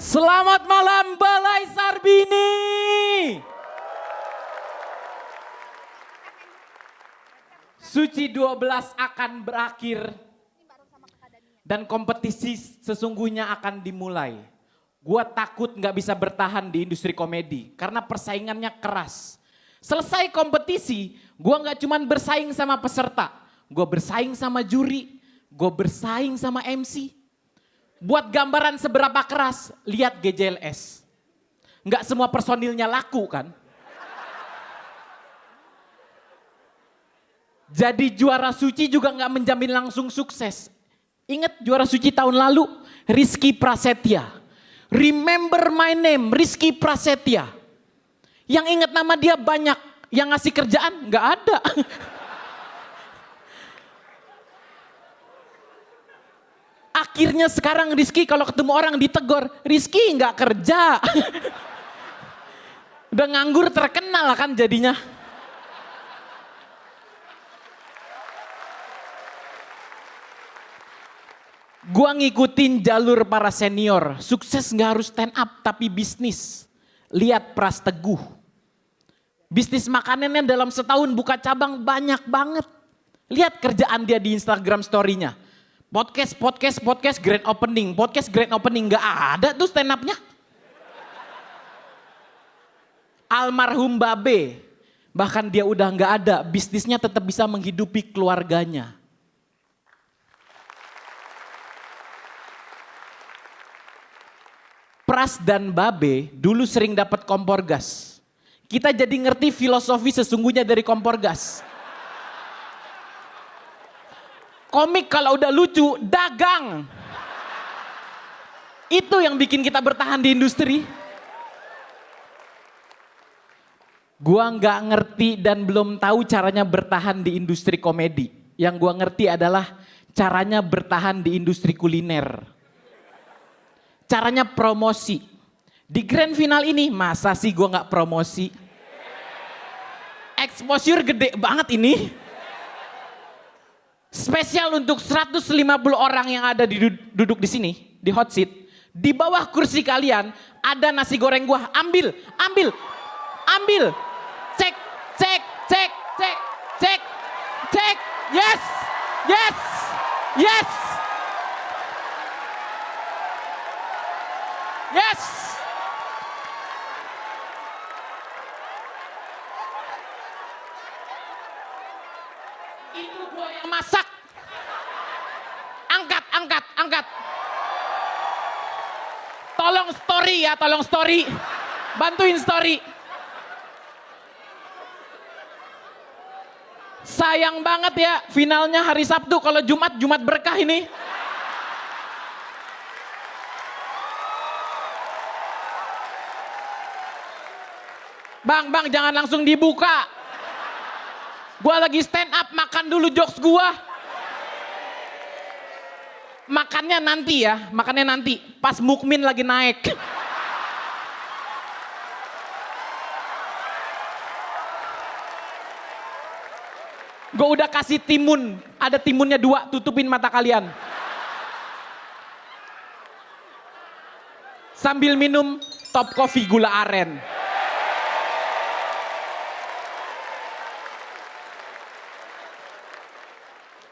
Selamat malam Balai Sarbini. Suci 12 akan berakhir dan kompetisi sesungguhnya akan dimulai. Gua takut gak bisa bertahan di industri komedi karena persaingannya keras. Selesai kompetisi, gua gak cuman bersaing sama peserta, gua bersaing sama juri, gua bersaing sama MC. Buat gambaran seberapa keras, lihat GJLS. Nggak semua personilnya laku kan? Jadi juara suci juga nggak menjamin langsung sukses. Ingat juara suci tahun lalu, Rizky Prasetya. Remember my name, Rizky Prasetya. Yang ingat nama dia banyak, yang ngasih kerjaan nggak ada. Akhirnya sekarang Rizky kalau ketemu orang ditegor, Rizky nggak kerja. Udah nganggur terkenal kan jadinya. Gua ngikutin jalur para senior, sukses nggak harus stand up tapi bisnis. Lihat Pras Teguh. Bisnis makanannya dalam setahun buka cabang banyak banget. Lihat kerjaan dia di Instagram story-nya. Podcast grand opening, nggak ada tuh stand up-nya. Almarhum Babe, bahkan dia udah nggak ada, bisnisnya tetap bisa menghidupi keluarganya. Pras dan Babe dulu sering dapat kompor gas. Kita jadi ngerti filosofi sesungguhnya dari kompor gas. Komik kalau udah lucu, dagang. Itu yang bikin kita bertahan di industri. Gua nggak ngerti dan belum tahu caranya bertahan di industri komedi. Yang gua ngerti adalah caranya bertahan di industri kuliner. Caranya promosi. Di grand final ini, masa sih gua nggak promosi? Exposure gede banget ini. Spesial untuk 150 orang yang ada duduk di sini, di hot seat. Di bawah kursi kalian ada nasi goreng gua. Ambil. Cek. Yes. Itu gua yang masak. Angkat. Tolong story. Bantuin story. Sayang banget ya, finalnya hari Sabtu, kalau Jumat berkah ini. Bang, jangan langsung dibuka. Gua lagi stand up, makan dulu jokes gua. Makannya nanti, pas Mukmin lagi naik. Gua udah kasih timun, ada timunnya 2, tutupin mata kalian. Sambil minum top coffee gula aren.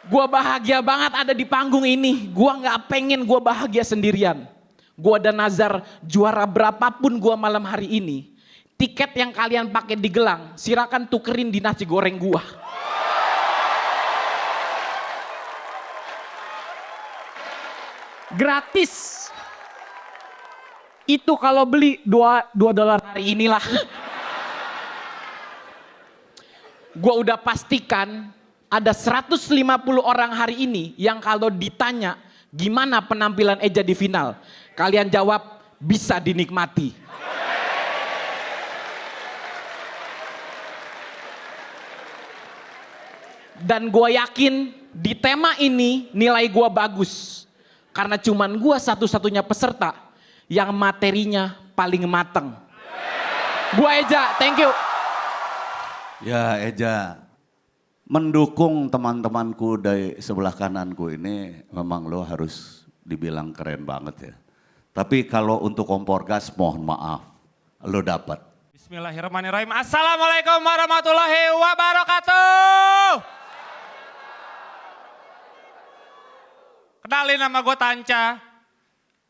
Gua bahagia banget ada di panggung ini. Gua gak pengen gua bahagia sendirian. Gua dan Nazar juara berapapun gua malam hari ini. Tiket yang kalian pakai di gelang, silakan tukerin di nasi goreng gua. Gratis. Itu kalau beli $2 hari inilah. Gua udah pastikan ada 150 orang hari ini yang kalau ditanya gimana penampilan Eja di final, kalian jawab bisa dinikmati. Dan gue yakin di tema ini nilai gue bagus. Karena cuman gue satu-satunya peserta yang materinya paling mateng. Gue Eja, thank you. Ya Eja, mendukung teman-temanku dari sebelah kananku ini memang lo harus dibilang keren banget ya. Tapi kalau untuk kompor gas mohon maaf, lo dapat. Bismillahirrahmanirrahim. Assalamualaikum warahmatullahi wabarakatuh. Kenalin, nama gue Tanca.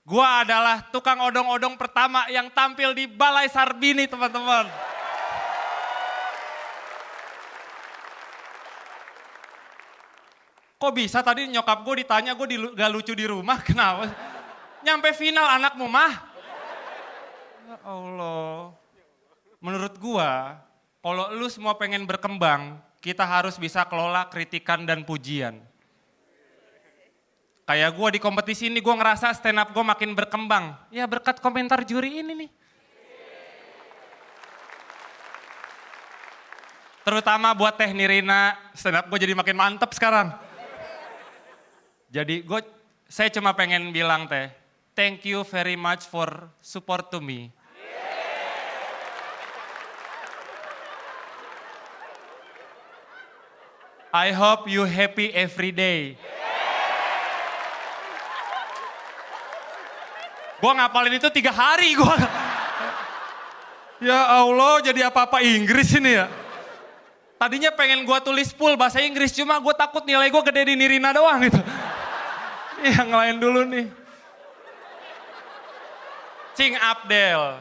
Gue adalah tukang odong-odong pertama yang tampil di Balai Sarbini, teman-teman. Kok bisa tadi nyokap gue ditanya gue gak lucu di rumah, kenapa? Nyampe final anakmu mah. Ya Allah. Menurut gue, kalau lu semua pengen berkembang, kita harus bisa kelola kritikan dan pujian. Kayak gue di kompetisi ini gue ngerasa stand up gue makin berkembang. Ya berkat komentar juri ini nih. Terutama buat Teh Nirina, stand up gue jadi makin mantep sekarang. Jadi saya cuma pengen bilang Teh, thank you very much for support to me. I hope you happy every day. Gue ngapalin itu 3 hari gue. Ya Allah, jadi apa-apa Inggris ini ya. Tadinya pengen gue tulis full bahasa Inggris, cuma gue takut nilai gue gede di Nirina doang gitu. Yang lain dulu nih. Cing Abdel.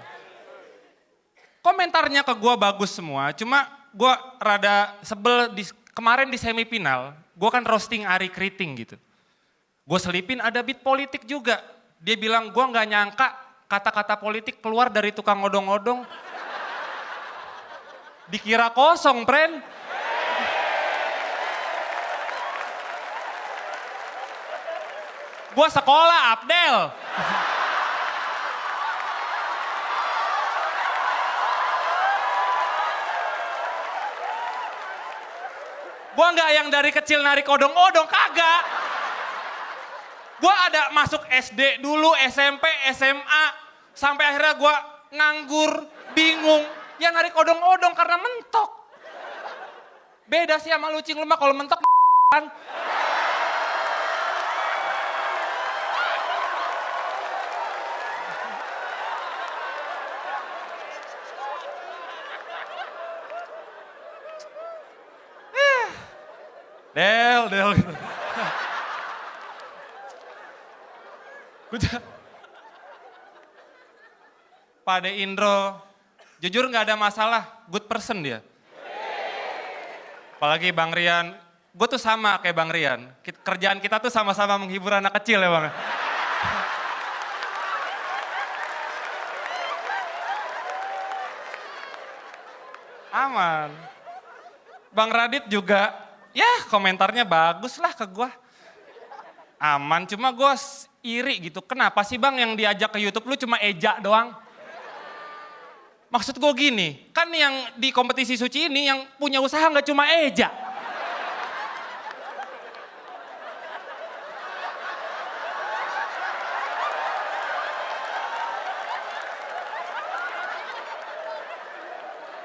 Komentarnya ke gue bagus semua, cuma gue rada sebel kemarin di semifinal, gue kan roasting Ari Kriting gitu. Gue selipin ada beat politik juga. Dia bilang, gue gak nyangka kata-kata politik keluar dari tukang odong-odong. Dikira kosong, friend. Gue sekolah, Abdel. Gue gak yang dari kecil narik odong-odong, kagak. Gue ada masuk SD dulu, SMP, SMA, sampai akhirnya gue nganggur, bingung. Ya narik odong-odong karena mentok. Beda sih sama lucing lu mah kalau mentok kan. Del. Pak De Indro, jujur gak ada masalah, good person dia. Apalagi Bang Rian, gue tuh sama kayak Bang Rian. Kerjaan kita tuh sama-sama menghibur anak kecil ya Bang. Aman. Bang Radit juga, ya komentarnya bagus lah ke gue. Aman, cuma gue iri gitu. Kenapa sih Bang yang diajak ke YouTube lu cuma Eja doang? Maksud gue gini, kan yang di kompetisi suci ini yang punya usaha gak cuma Eja.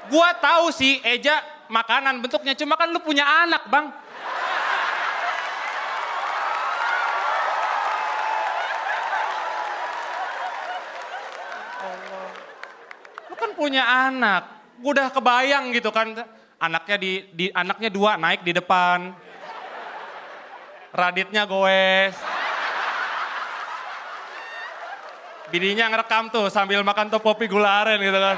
Gue tahu sih Eja makanan bentuknya, cuma kan lu punya anak Bang. Lu kan punya anak, gue udah kebayang gitu kan, anaknya anaknya 2 naik di depan, Raditnya goes, bininya ngerekam tuh sambil makan topopi gula aren gitu kan.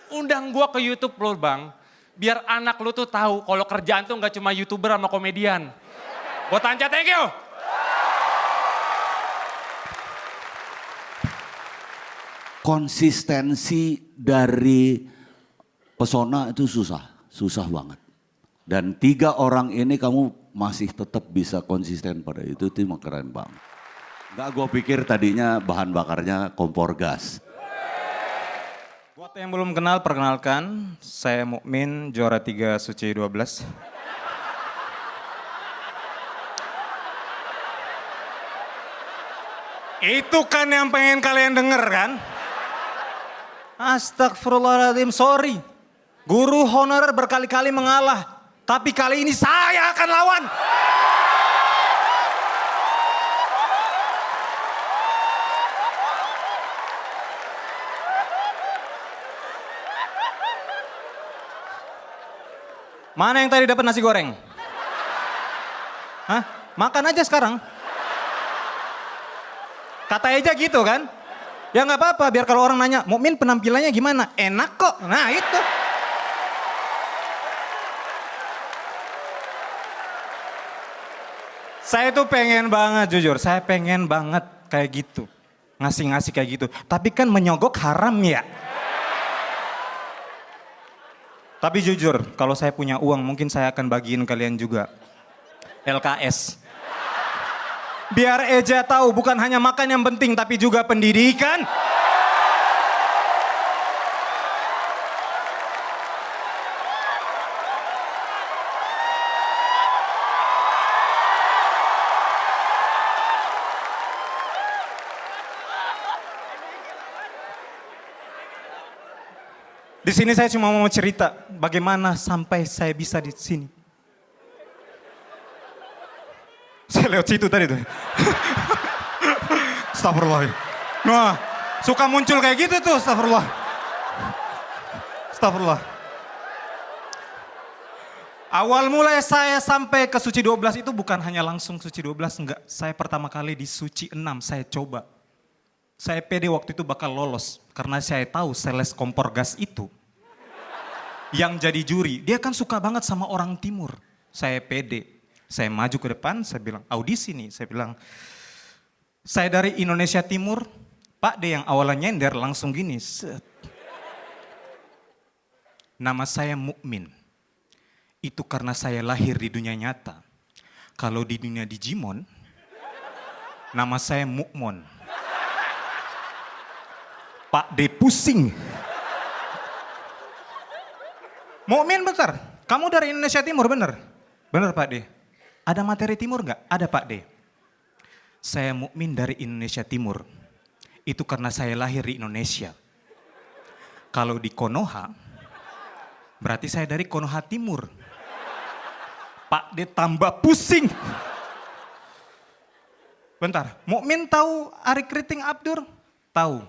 Undang gue ke YouTube lo Bang, biar anak lu tuh tahu kalau kerjaan tuh nggak cuma YouTuber sama komedian. Gue Tanca, thank you. Konsistensi dari pesona itu susah banget. Dan 3 orang ini kamu masih tetap bisa konsisten pada itu mah keren banget. Enggak, gue pikir tadinya bahan bakarnya kompor gas. Buat yang belum kenal, perkenalkan, saya Mukmin, juara 3 Suci 12. Itu kan yang pengen kalian denger kan? Astagfirullahaladzim, sorry. Guru honorer berkali-kali mengalah, tapi kali ini saya akan lawan. Mana yang tadi dapat nasi goreng? Hah? Makan aja sekarang. Kata Eja gitu kan? Ya nggak apa-apa, biar kalau orang nanya, Mukmin penampilannya gimana? Enak kok. Nah itu. Saya tuh pengen banget jujur, saya pengen banget kayak gitu. Ngasih-ngasih kayak gitu. Tapi kan menyogok haram ya. Tapi jujur, kalau saya punya uang mungkin saya akan bagiin kalian juga. LKS. Biar Eja tahu bukan hanya makan yang penting tapi juga pendidikan. Di sini saya cuma mau cerita bagaimana sampai saya bisa di sini. Saya lewat situ tadi tuh. Astagfirullah. Nah, suka muncul kayak gitu tuh, astagfirullah. Astagfirullah. Awal mulai saya sampai ke suci 12 itu bukan hanya langsung suci 12, enggak. Saya pertama kali di suci 6, saya coba. Saya pede waktu itu bakal lolos. Karena saya tahu sales kompor gas itu. Yang jadi juri, dia kan suka banget sama orang timur. Saya pede. Saya maju ke depan, saya bilang, audisi nih. Saya bilang, saya dari Indonesia Timur, Pak D yang awalnya nyender langsung gini. Set. Nama saya Mukmin. Itu karena saya lahir di dunia nyata. Kalau di dunia Digimon, nama saya Mukmon. Pak D pusing. Mukmin bentar, kamu dari Indonesia Timur bener? Bener Pak D. Ada materi timur nggak? Ada Pak D. Saya Mukmin dari Indonesia Timur. Itu karena saya lahir di Indonesia. Kalau di Konoha, berarti saya dari Konoha Timur. Pak D tambah pusing. Bentar, Mukmin tahu Ari Kriting Abdur? Tahu.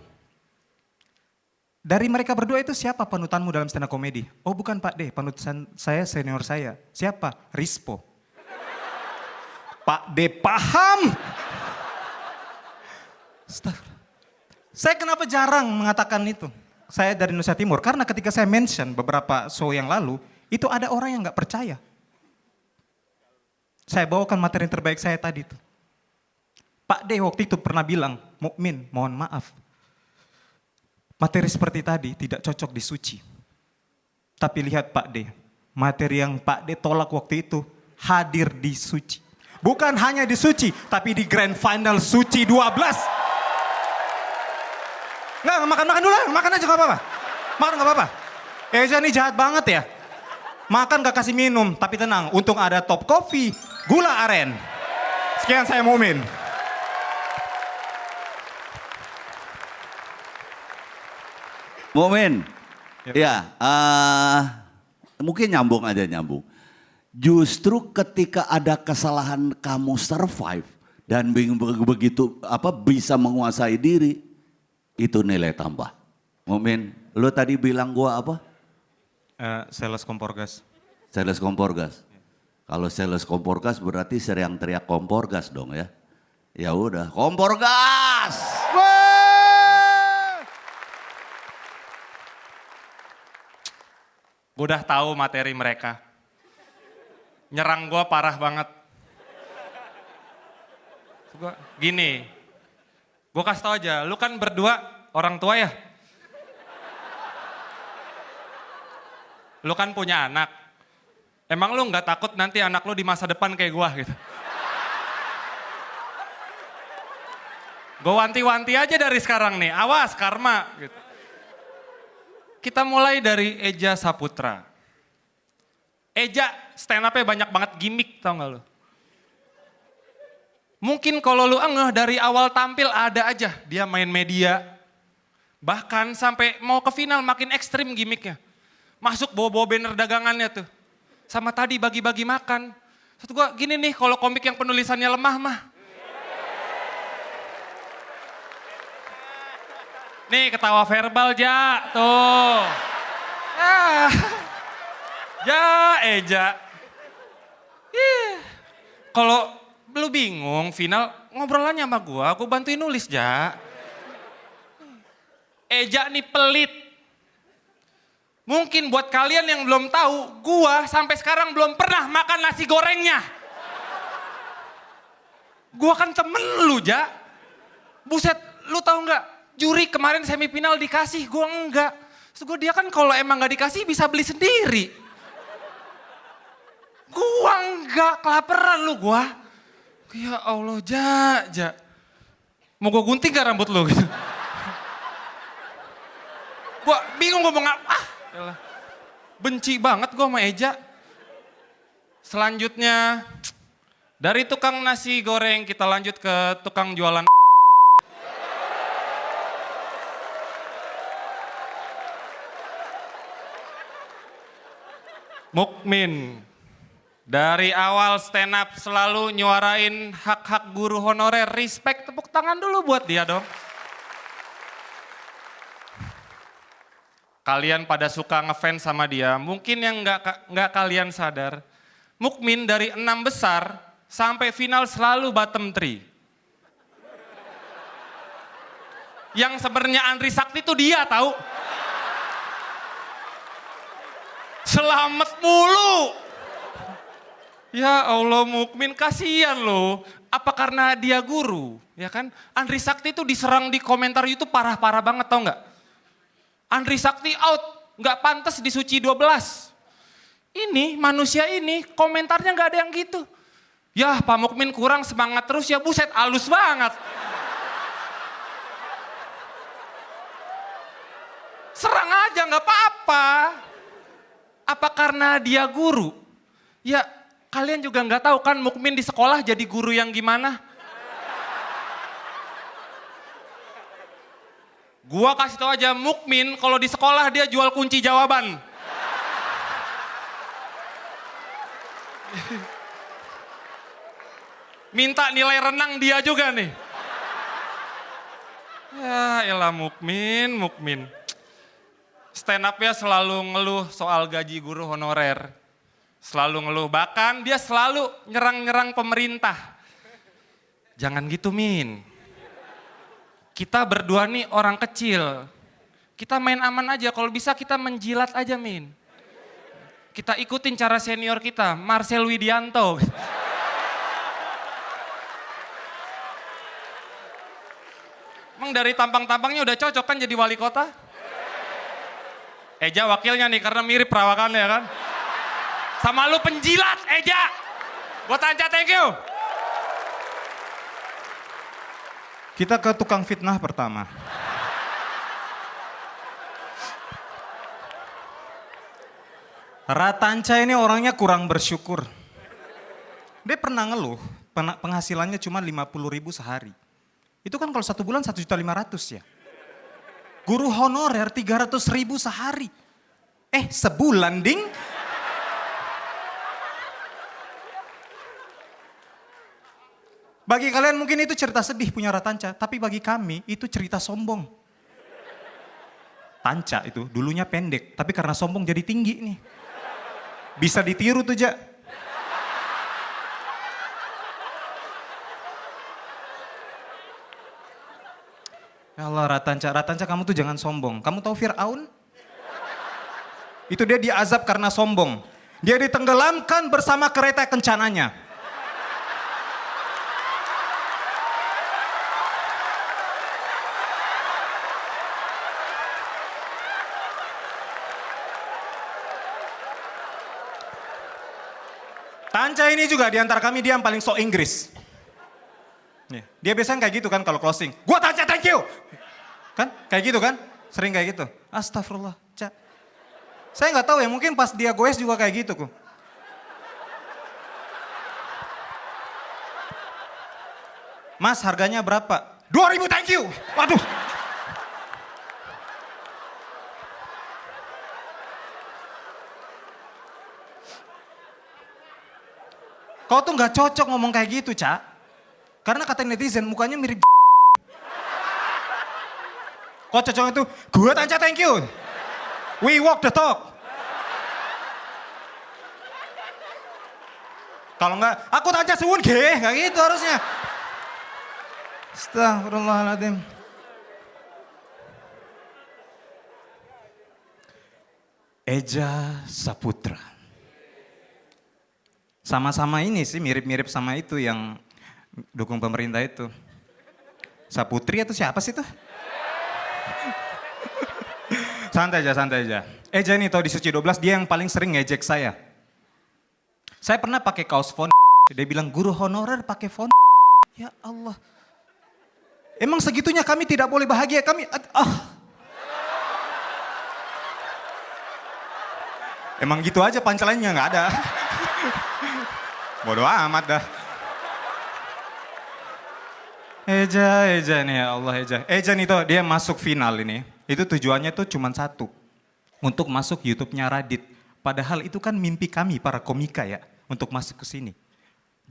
Dari mereka berdua itu siapa panutanmu dalam stand up komedi? Oh bukan Pak D, panutan saya senior saya. Siapa? Rispo. Pak D paham. Saya kenapa jarang mengatakan itu? Saya dari Indonesia Timur, karena ketika saya mention beberapa show yang lalu, itu ada orang yang gak percaya. Saya bawakan materi terbaik saya tadi itu. Pak D waktu itu pernah bilang, Mukmin mohon maaf. Materi seperti tadi tidak cocok di suci. Tapi lihat Pak D, materi yang Pak D tolak waktu itu hadir di suci. Bukan hanya di suci, tapi di grand final suci 12. Nggak, makan dulu, makan aja gak apa-apa. Makan gak apa-apa. Eja nih jahat banget ya. Makan gak kasih minum, tapi tenang. Untung ada top coffee, gula aren. Sekian saya Mukmin. Mukmin, ya, mungkin nyambung aja nyambung. Justru ketika ada kesalahan kamu survive dan begitu bisa menguasai diri, itu nilai tambah. Mukmin, lo tadi bilang gua apa? Sales kompor gas. Sales kompor gas. Kalau sales kompor gas berarti sering teriak kompor gas dong ya. Ya udah, kompor gas. Gue udah tahu materi mereka. Nyerang gue parah banget. Gini, gue kasih tau aja, lu kan berdua orang tua ya? Lu kan punya anak. Emang lu gak takut nanti anak lu di masa depan kayak gue gitu? Gue wanti-wanti aja dari sekarang nih, awas karma gitu. Kita mulai dari Eja Saputra. Eja stand up-nya banyak banget gimmick, tau gak lu? Mungkin kalau lu ngeh dari awal tampil ada aja dia main media. Bahkan sampai mau ke final makin ekstrim gimmicknya. Masuk bawa-bawa banner dagangannya tuh. Sama tadi bagi-bagi makan. Satu gua gini nih kalau komik yang penulisannya lemah mah. Nih ketawa verbal Ja, tuh. Ya Eja. Kalau lu bingung final ngobrolannya sama gua bantuin nulis Ja. Eja nih pelit. Mungkin buat kalian yang belum tahu, gua sampai sekarang belum pernah makan nasi gorengnya. Gua kan temen lu, Ja. Buset, lu tahu nggak? Juri kemarin semifinal dikasih, gua enggak. Terus dia kan kalau emang nggak dikasih bisa beli sendiri. Gua enggak, kelaparan lu gua. Ya Allah, Ja. Mau gua gunting gak rambut lu gitu? Gua bingung ngomong apa. Yalah. Benci banget gua sama Eja. Selanjutnya, dari tukang nasi goreng kita lanjut ke tukang jualan. Mukmin. Dari awal stand up selalu nyuarain hak-hak guru honorer. Respect, tepuk tangan dulu buat dia dong. Kalian pada suka ngefans sama dia. Mungkin yang nggak kalian sadar. Mukmin dari 6 besar sampai final selalu bottom 3. Yang sebenarnya Andri Sakti itu dia tahu. Selamat mulu. Ya Allah Mukmin, kasihan loh. Apa karena dia guru? Ya kan? Andri Sakti itu diserang di komentar YouTube parah-parah banget, tau nggak? Andri Sakti out, nggak pantas di Suci 12. Ini manusia ini komentarnya nggak ada yang gitu. Ya Pak Mukmin kurang semangat terus ya, buset halus banget. Serang aja nggak apa-apa. Apa karena dia guru? Ya kalian juga nggak tahu kan Mukmin di sekolah jadi guru yang gimana? Gua kasih tahu aja Mukmin kalau di sekolah dia jual kunci jawaban. Minta nilai renang dia juga nih. Ya elah Mukmin. Stand up-nya selalu ngeluh soal gaji guru honorer. Selalu ngeluh, bahkan dia selalu nyerang-nyerang pemerintah. Jangan gitu Min. Kita berdua nih orang kecil. Kita main aman aja, kalau bisa kita menjilat aja Min. Kita ikutin cara senior kita, Marcel Widianto. Emang dari tampang-tampangnya udah cocok kan jadi wali kota? Eja wakilnya nih karena mirip perawakannya kan. Sama lu penjilat Eja. Buat Anca, thank you. Kita ke tukang fitnah pertama. Ratanca ini orangnya kurang bersyukur. Dia pernah ngeluh, penghasilannya cuma 50.000 sehari. Itu kan kalau 1 bulan 1.500.000 ya. Guru honorer 300.000 sehari. Sebulan ding. Bagi kalian mungkin itu cerita sedih punya Ratanca, tapi bagi kami itu cerita sombong. Tanca itu dulunya pendek, tapi karena sombong jadi tinggi nih. Bisa ditiru tuh, Ja. Ya Allah Ratanca kamu tuh jangan sombong. Kamu tahu Fir'aun? Itu dia diazab karena sombong. Dia ditenggelamkan bersama kereta kencananya. Tanca ini juga di antara kami dia yang paling sok Inggris. Dia biasanya kayak gitu kan kalau closing. Gua Tanca, thank you. Kan kayak gitu kan? Sering kayak gitu. Astagfirullah, Ca. Saya nggak tahu ya, mungkin pas dia goes juga kayak gitu kok. Mas harganya berapa? 2.000, thank you. Waduh. Kau tuh nggak cocok ngomong kayak gitu, Ca. Karena kata netizen mukanya mirip. Kok cocoknya tuh, gue Tanca thank you. We walk the talk. Kalau enggak, aku tanya suwun ge, enggak gitu harusnya. Astagfirullahaladzim. Eja Saputra. Sama-sama ini sih mirip-mirip sama itu yang dukung pemerintah itu. Saputri atau siapa sih tuh? Santai aja. Eja ini tahu di Suci 12 dia yang paling sering ngejek saya. Saya pernah pakai kaos font. Dia bilang guru honorer pakai font. Ya Allah. Emang segitunya kami tidak boleh bahagia kami. Emang gitu aja pancelannya nggak ada. Bodoh amat dah. Eja nih ya Allah Eja. Eja nih tuh dia masuk final ini. Itu tujuannya tuh cuma satu. Untuk masuk YouTube-nya Radit. Padahal itu kan mimpi kami para komika ya. Untuk masuk ke sini.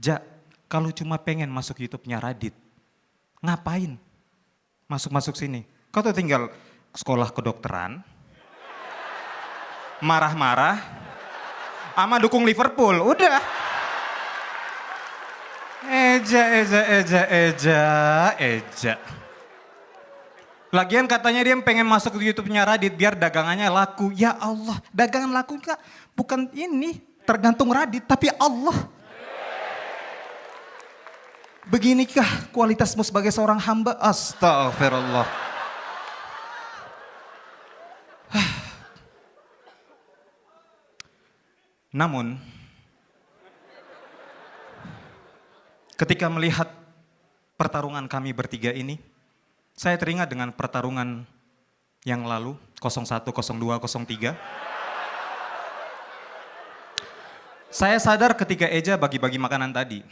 Ja, kalau cuma pengen masuk YouTube-nya Radit. Ngapain? Masuk sini. Kau tuh tinggal sekolah kedokteran. Marah-marah. Sama dukung Liverpool. Udah. Eja. Lagian katanya dia pengen masuk ke YouTube-nya Radit biar dagangannya laku. Ya Allah, dagangan laku enggak bukan ini tergantung Radit tapi Allah. Beginikah kualitasmu sebagai seorang hamba? Astagfirullah. Namun, ketika melihat pertarungan kami bertiga ini, saya teringat dengan pertarungan yang lalu, 01, 02, 03. Saya sadar ketika Eja bagi-bagi makanan tadi.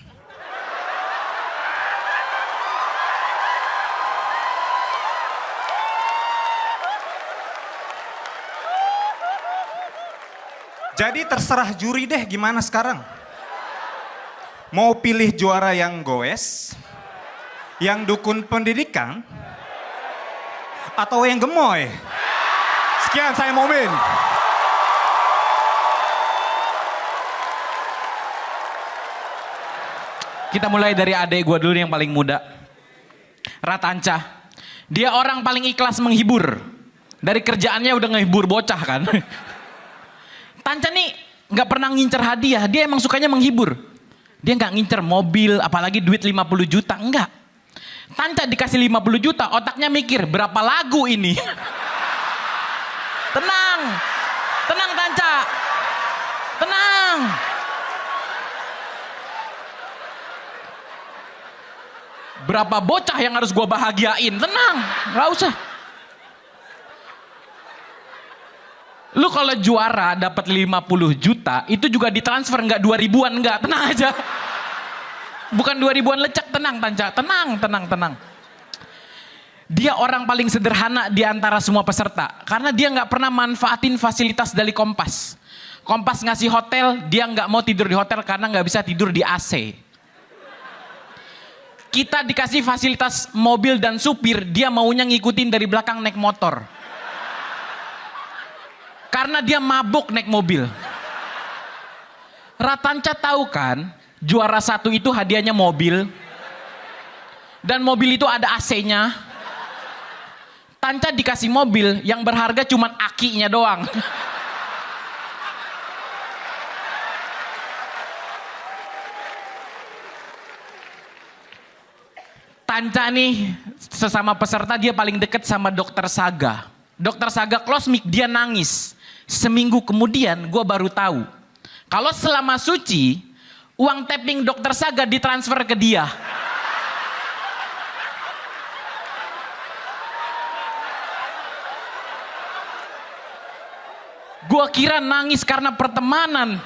Jadi terserah juri deh gimana sekarang. Mau pilih juara yang goes, yang dukun pendidikan, atau yang gemoy. Sekian saya Momin. Kita mulai dari adik gue dulu yang paling muda. Ratanca. Dia orang paling ikhlas menghibur. Dari kerjaannya udah ngehibur bocah kan. Tanca nih gak pernah ngincer hadiah. Dia emang sukanya menghibur. Dia gak ngincer mobil apalagi duit 50 juta. Enggak. Tanca dikasih 50 juta otaknya mikir berapa lagu ini. Tenang Tanca. Tenang. Berapa bocah yang harus gue bahagiain? Tenang, gak usah. Lu kalau juara dapat 50 juta, itu juga ditransfer nggak 2000-an, nggak. Tenang aja. Bukan 2000-an lecek, tenang Tanca. Tenang. Dia orang paling sederhana di antara semua peserta. Karena dia nggak pernah manfaatin fasilitas dari Kompas. Kompas ngasih hotel, dia nggak mau tidur di hotel karena nggak bisa tidur di AC. Kita dikasih fasilitas mobil dan supir, dia maunya ngikutin dari belakang naik motor. Karena dia mabuk naik mobil. Ratanca tahu kan, juara 1 itu hadiahnya mobil. Dan mobil itu ada AC-nya. Tanca dikasih mobil yang berharga cuman akinya doang. Tanca nih sesama peserta dia paling deket sama Dokter Saga. Dokter Saga close mic, dia nangis. Seminggu kemudian gue baru tahu. Kalau selama suci, uang tapping Dokter Saga ditransfer ke dia. Gue kira nangis karena pertemanan.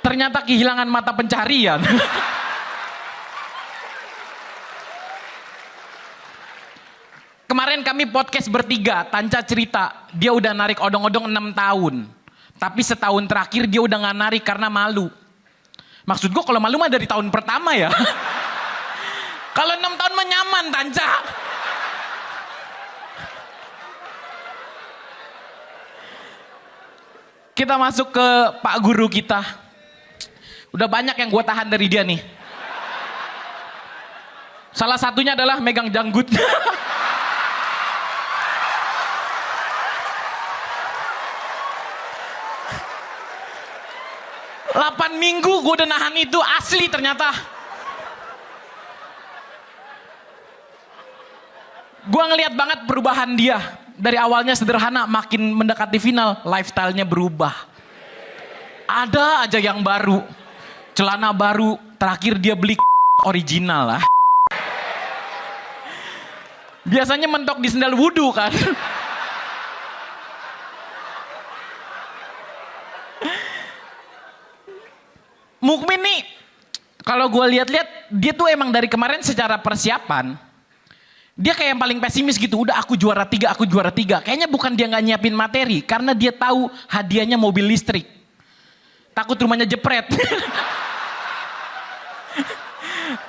Ternyata kehilangan mata pencarian. Kemarin kami podcast bertiga, Tanca cerita, dia udah narik odong-odong 6 tahun. Tapi setahun terakhir dia udah gak narik karena malu. Maksud gue kalau malu mah dari tahun pertama ya. Kalau 6 tahun mah nyaman Tanca. Kita masuk ke Pak Guru kita. Udah banyak yang gue tahan dari dia nih. Salah satunya adalah megang janggut. 8 minggu gue udah nahan itu, asli ternyata. Gue ngelihat banget perubahan dia. Dari awalnya sederhana, makin mendekati final, lifestyle-nya berubah. Ada aja yang baru. Celana baru, terakhir dia beli original lah. Biasanya mentok di sendal wudhu kan. Mukmin nih, kalau gue lihat-lihat, dia tuh emang dari kemarin secara persiapan, dia kayak yang paling pesimis gitu. Udah aku juara 3, aku juara 3. Kayaknya bukan dia nggak nyiapin materi, karena dia tahu hadiahnya mobil listrik. Takut rumahnya jepret.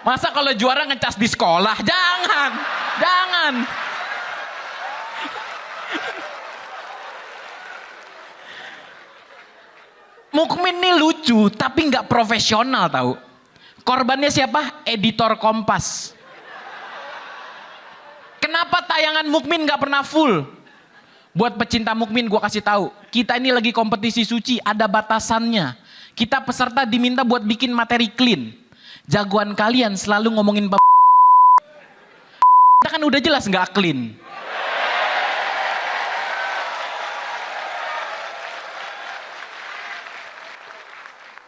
Masa kalau juara ngecas di sekolah? Jangan, jangan. Mukmin nih lucu, tapi nggak profesional tahu. Korbannya siapa? Editor Kompas. Kenapa tayangan Mukmin nggak pernah full? Buat pecinta Mukmin gue kasih tahu, kita ini lagi kompetisi suci, ada batasannya. Kita peserta diminta buat bikin materi clean. Jagoan kalian selalu ngomongin kita kan udah jelas nggak clean.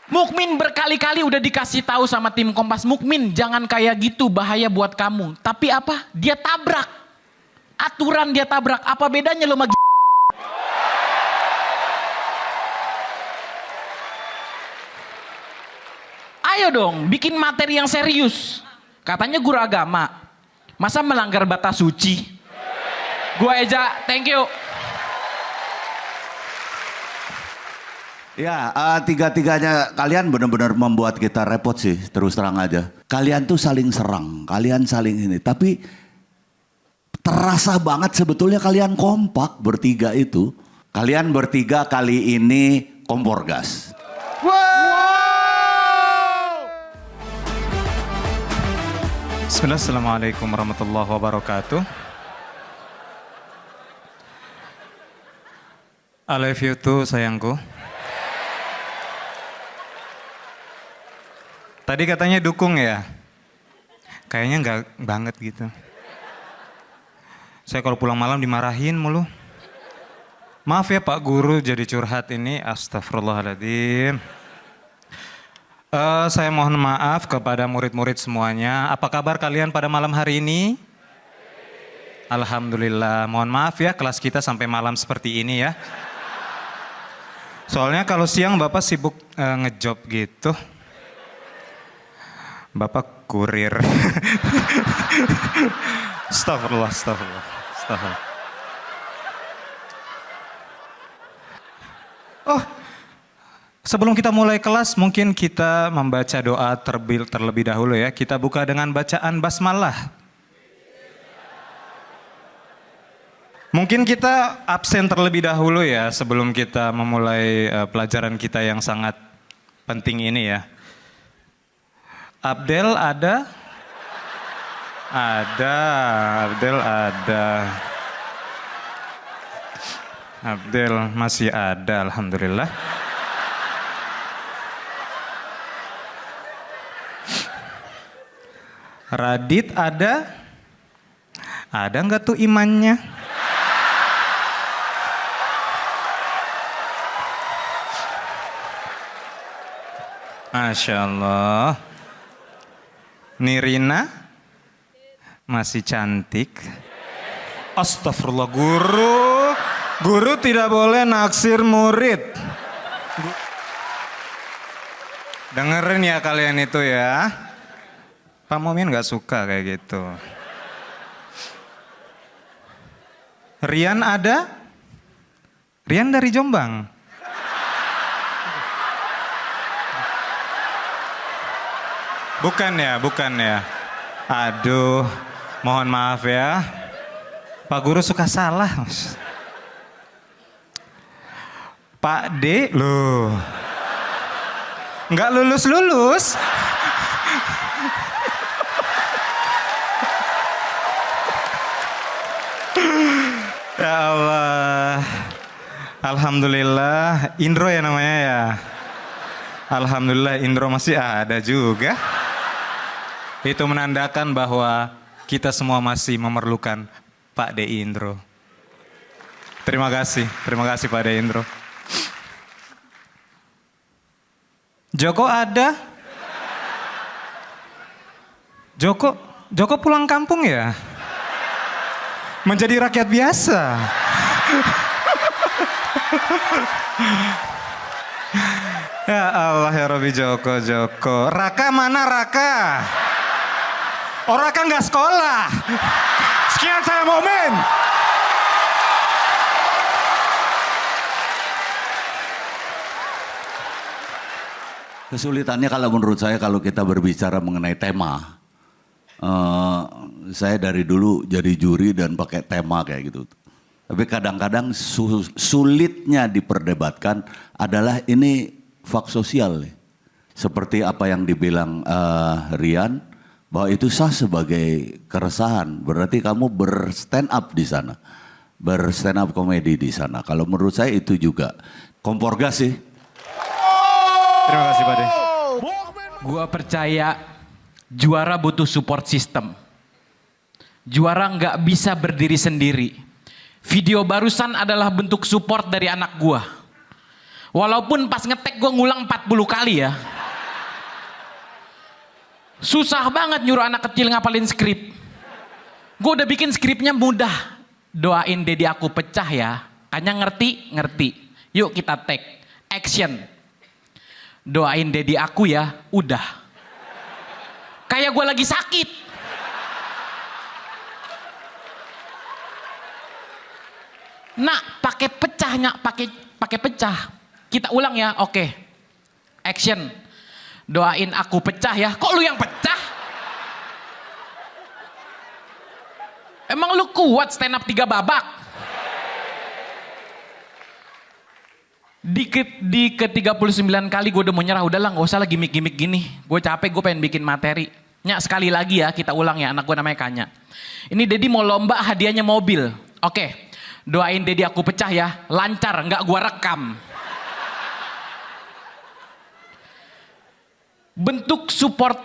Mukmin berkali-kali udah dikasih tahu sama tim Kompas, Mukmin jangan kayak gitu, bahaya buat kamu. Tapi apa? Dia tabrak. Aturan dia tabrak. Apa bedanya lo sama Ayo dong, bikin materi yang serius. Katanya guru agama. Masa melanggar batas suci? Gua Eja, thank you. Ya, tiga-tiganya kalian benar-benar membuat kita repot sih, terus terang aja. Kalian tuh saling serang, kalian saling ini. Tapi terasa banget sebetulnya kalian kompak bertiga itu. Kalian bertiga kali ini kompor gas. Bismillah, assalamualaikum warahmatullahi wabarakatuh. I love you too, sayangku. Tadi katanya dukung ya? Kayaknya enggak banget gitu. Saya kalau pulang malam dimarahin mulu. Maaf ya Pak Guru jadi curhat ini, astagfirullahaladzim. Saya mohon maaf kepada murid-murid semuanya. Apa kabar kalian pada malam hari ini? Alhamdulillah, mohon maaf ya kelas kita sampai malam seperti ini ya. Soalnya kalau siang Bapak sibuk ngejob gitu. Bapak kurir. Astagfirullah, astagfirullah, astagfirullah. Oh, sebelum kita mulai kelas, mungkin kita membaca doa terlebih dahulu ya. Kita buka dengan bacaan basmalah. Mungkin kita absen terlebih dahulu ya sebelum kita memulai pelajaran kita yang sangat penting ini ya. Abdel ada? Ada, Abdel ada. Abdel masih ada, alhamdulillah. Radit ada? Ada nggak tuh imannya? Masya Allah. Nirina masih cantik. Astagfirullah, guru. Guru tidak boleh naksir murid. Dengerin ya kalian itu ya. Pak Mumin gak suka kayak gitu. Rian ada? Rian dari Jombang. Bukan ya, bukan ya. Aduh, mohon maaf ya. Pak Guru suka salah. Pak D, loh. Nggak lulus-lulus. Ya Allah. Alhamdulillah, Indro ya namanya ya. Alhamdulillah Indro masih ada juga. Itu menandakan bahwa kita semua masih memerlukan Pak De Indro. Terima kasih Pak De Indro. Joko ada? Joko pulang kampung ya? Menjadi rakyat biasa. Ya Allah ya Robi Joko. Raka mana Raka? Oh Raka nggak sekolah. Sekian saya Momen. Kesulitannya kalau menurut saya kalau kita berbicara mengenai tema, saya dari dulu jadi juri dan pakai tema kayak gitu. Tapi kadang-kadang sulitnya diperdebatkan adalah ini fak sosial. Seperti apa yang dibilang Rian, bahwa itu sah sebagai keresahan. Berarti kamu berstand up di sana. Berstand up komedi di sana. Kalau menurut saya itu juga kompor gas sih. Terima kasih Pak De. Gua percaya juara butuh support system. Juara nggak bisa berdiri sendiri. Video barusan adalah bentuk support dari anak gua. Walaupun pas ngetek gua ngulang 40 kali ya. Susah banget nyuruh anak kecil ngapalin skrip. Gua udah bikin skripnya mudah. Doain Dedi aku pecah ya. Kayaknya ngerti. Yuk kita take action. Doain Dedi aku ya, udah. Kayak gue lagi sakit. Nak, pakai pecahnya, pakai pecah. Kita ulang ya, oke. Action. Doain aku pecah ya. Kok lu yang pecah? Emang lu kuat stand up 3 babak? Di ke-39 kali gue udah mau nyerah, udahlah gak usah lah gimmick-gimmick gini. Gue capek, gue pengen bikin materi. Nyak sekali lagi ya, kita ulang ya, anak gue namanya Kanya. Ini Dedi mau lomba hadiahnya mobil. Oke, doain Dedi aku pecah ya, lancar, gak gue rekam. Bentuk support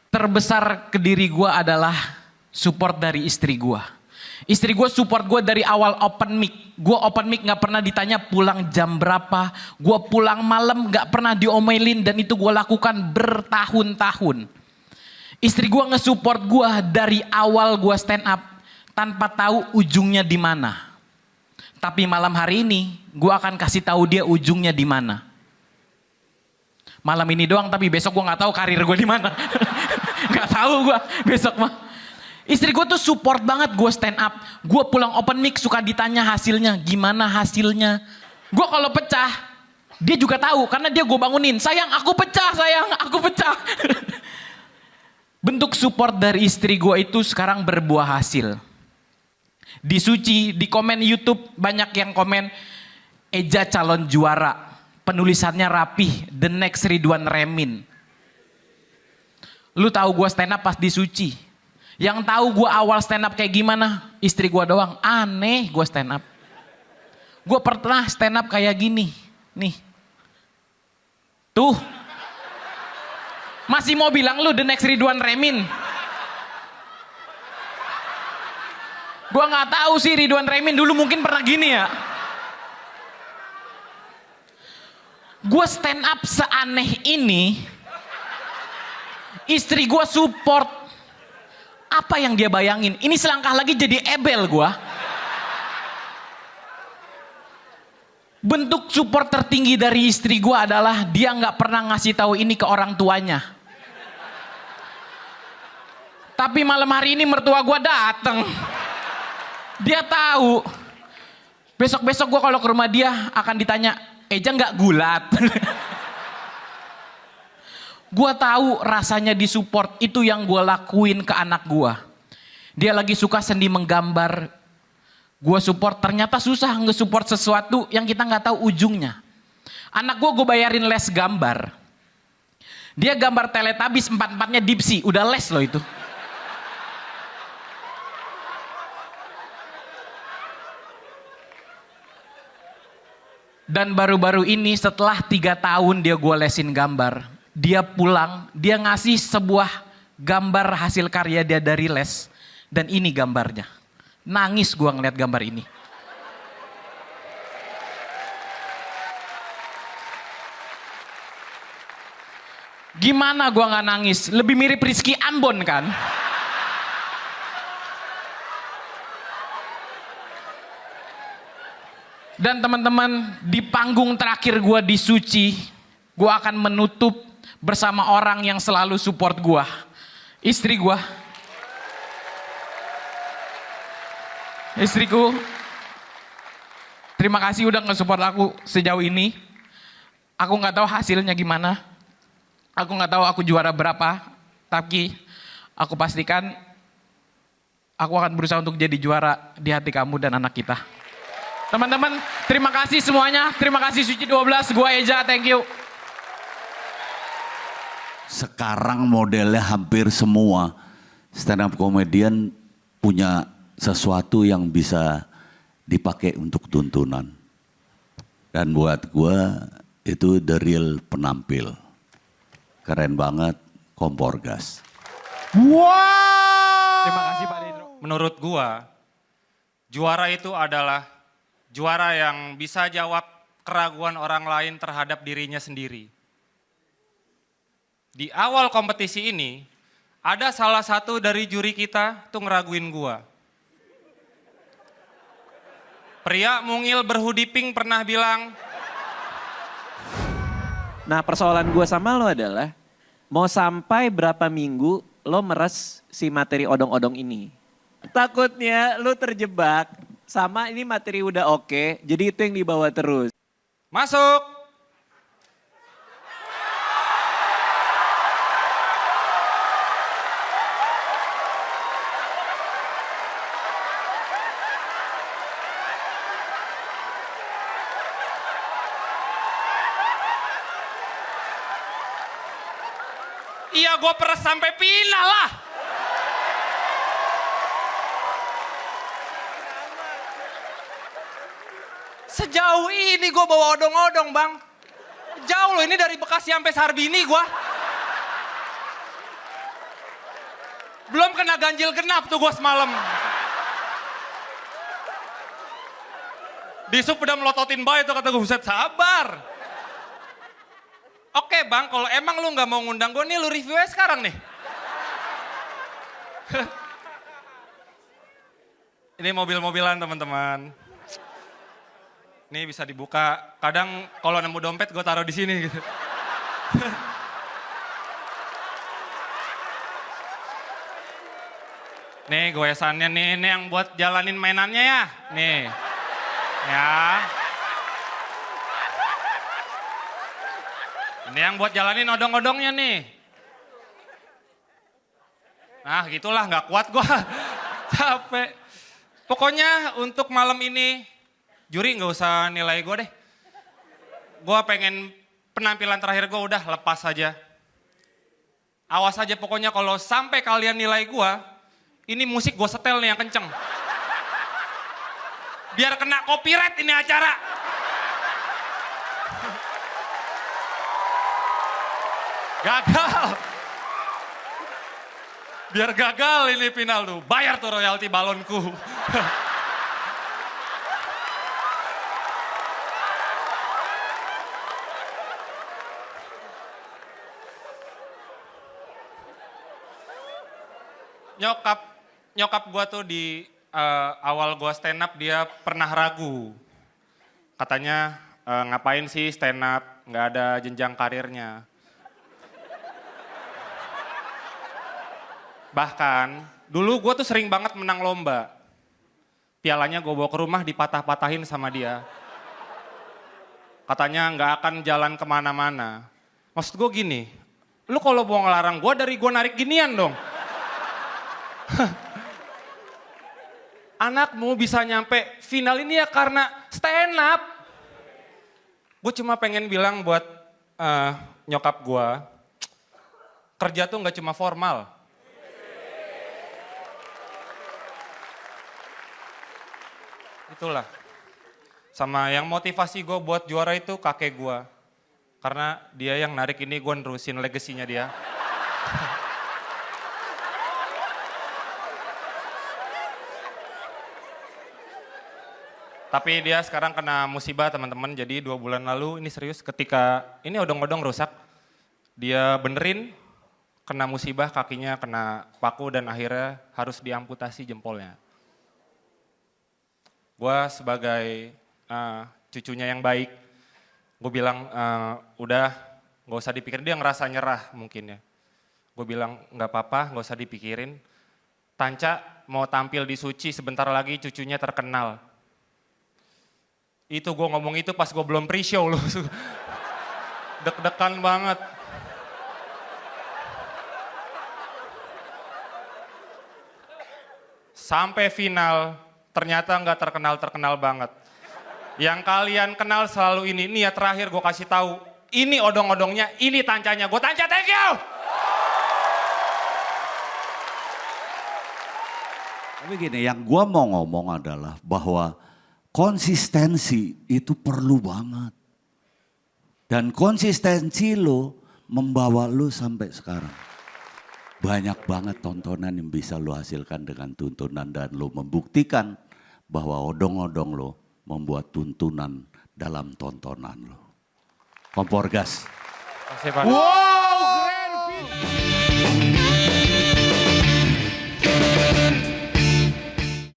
terbesar ke diri gue adalah support dari istri gue. Istri gue support gue dari awal open mic. Gue open mic gak pernah ditanya pulang jam berapa. Gue pulang malam gak pernah diomelin. Dan itu gue lakukan bertahun-tahun. Istri gue nge-support gue dari awal gue stand up. Tanpa tahu ujungnya di mana. Tapi malam hari ini gue akan kasih tahu dia ujungnya di mana. Malam ini doang, tapi besok gue gak tahu karir gue di mana. Gak tahu gue besok mah. Istri gue tuh support banget gue stand up. Gue pulang open mic suka ditanya hasilnya. Gimana hasilnya? Gue kalau pecah, dia juga tahu. Karena dia gue bangunin. Sayang aku pecah, sayang aku pecah. Bentuk support dari istri gue itu sekarang berbuah hasil. Di Suci, di komen YouTube banyak yang komen. Eja calon juara. Penulisannya rapih. The next Ridwan Remin. Lu tahu gue stand up pas di Suci. Yang tahu gue awal stand up kayak gimana? Istri gue doang. Aneh gue stand up. Gue pernah stand up kayak gini. Nih. Tuh. Masih mau bilang lu the next Ridwan Remin. Gue gak tahu sih Ridwan Remin dulu mungkin pernah gini ya. Gue stand up seaneh ini. Istri gue support. Apa yang dia bayangin? Ini selangkah lagi jadi ebel gua. Bentuk support tertinggi dari istri gua adalah dia nggak pernah ngasih tahu ini ke orang tuanya. Tapi malam hari ini mertua gua dateng. Dia tahu. Besok-besok gua kalau ke rumah dia akan ditanya, Eja nggak gulat? Gue tahu rasanya disupport, itu yang gue lakuin ke anak gue. Dia lagi suka seni menggambar, gue support, ternyata susah nge-support sesuatu yang kita nggak tahu ujungnya. Anak gue bayarin les gambar. Dia gambar Teletubbies 4-4-nya Dipsy, udah les loh itu. Dan baru-baru ini setelah 3 tahun dia gue lesin gambar, dia pulang, dia ngasih sebuah gambar hasil karya dia dari les, dan ini gambarnya. Nangis gue ngeliat gambar ini. Gimana gue nggak nangis? Lebih mirip Rizky Ambon kan? Dan teman-teman, di panggung terakhir gue di Suci, gue akan menutup bersama orang yang selalu support gue. Istri gue. Istriku, terima kasih udah nge-support aku sejauh ini. Aku nggak tahu hasilnya gimana. Aku nggak tahu aku juara berapa. Tapi aku pastikan aku akan berusaha untuk jadi juara di hati kamu dan anak kita. Teman-teman, terima kasih semuanya. Terima kasih Suci 12. Gua Eja, thank you. Sekarang modelnya hampir semua stand up comedian punya sesuatu yang bisa dipakai untuk tuntunan. Dan buat gua itu the real penampil. Keren banget, kompor gas. Wow. Terima kasih Pak Dedro. Menurut gua, juara itu adalah juara yang bisa jawab keraguan orang lain terhadap dirinya sendiri. Di awal kompetisi ini, ada salah satu dari juri kita tuh ngeraguin gua. Pria mungil berhoodie pink pernah bilang, nah persoalan gue sama lo adalah mau sampai berapa minggu lo meres si materi odong-odong ini. Takutnya lo terjebak sama ini materi udah oke, jadi itu yang dibawa terus. masuk. Iya, gue peres sampai final lah. Sejauh ini gue bawa odong-odong, Bang. Jauh loh, ini dari Bekasi sampai Sarbini gue. Belum kena ganjil genap tuh gue semalam. Di sub udah melototin bayi tuh, kata gue, buset, sabar. Oke Bang, kalau emang lu gak mau ngundang gue nih, lu review aja sekarang nih. Ini mobil-mobilan teman-teman. Ini bisa dibuka. Kadang kalau nemu dompet gue taruh di sini gitu. Nih goesannya nih, ini yang buat jalanin mainannya ya. Nih. Ya. Ini yang buat jalanin odong-odongnya nih. Nah gitulah, gak kuat gue. Capek. Pokoknya untuk malam ini, juri gak usah nilai gue deh. Gue pengen penampilan terakhir gue udah lepas aja. Awas aja pokoknya kalau sampai kalian nilai gue, ini musik gue setel nih yang kenceng. Biar kena copyright ini acara. Gagal. Biar gagal ini final tuh. Bayar tuh royalti balonku. Nyokap gua tuh di awal gua stand up dia pernah ragu. Katanya ngapain sih stand up, nggak ada jenjang karirnya. Bahkan dulu gue tuh sering banget menang lomba. Pialanya gue bawa ke rumah dipatah-patahin sama dia. Katanya nggak akan jalan kemana-mana. Maksud gue gini, lu kalau mau ngelarang gue dari gue narik ginian dong. Anakmu bisa nyampe final ini ya karena stand up. Gue cuma pengen bilang buat nyokap gue, kerja tuh nggak cuma formal. Itulah. Sama yang motivasi gue buat juara itu kakek gue. Karena dia yang narik ini, gue nerusin legasinya dia. Tapi dia sekarang kena musibah teman-teman, jadi 2 bulan lalu ini serius ketika ini odong-odong rusak, dia benerin, kena musibah kakinya kena paku dan akhirnya harus diamputasi jempolnya. Gue sebagai cucunya yang baik, gue bilang udah gak usah dipikirin, dia ngerasa nyerah mungkin ya. Gue bilang gak apa-apa, gak usah dipikirin. Tanca mau tampil di Suci sebentar lagi cucunya terkenal. Itu gue ngomong itu pas gue belum pre-show loh. Deg-degan banget. Sampai final, ternyata nggak terkenal-terkenal banget. Yang kalian kenal selalu ini ya terakhir gue kasih tahu. Ini odong-odongnya, ini tancanya. Gue Tanca, thank you! Tapi gini, yang gua mau ngomong adalah bahwa konsistensi itu perlu banget. Dan konsistensi lo membawa lo sampai sekarang. Banyak banget tontonan yang bisa lo hasilkan dengan tuntunan dan lo membuktikan bahwa odong-odong lo membuat tuntunan dalam tontonan lo. Kompor gas. Terima kasih, Pak. Wow.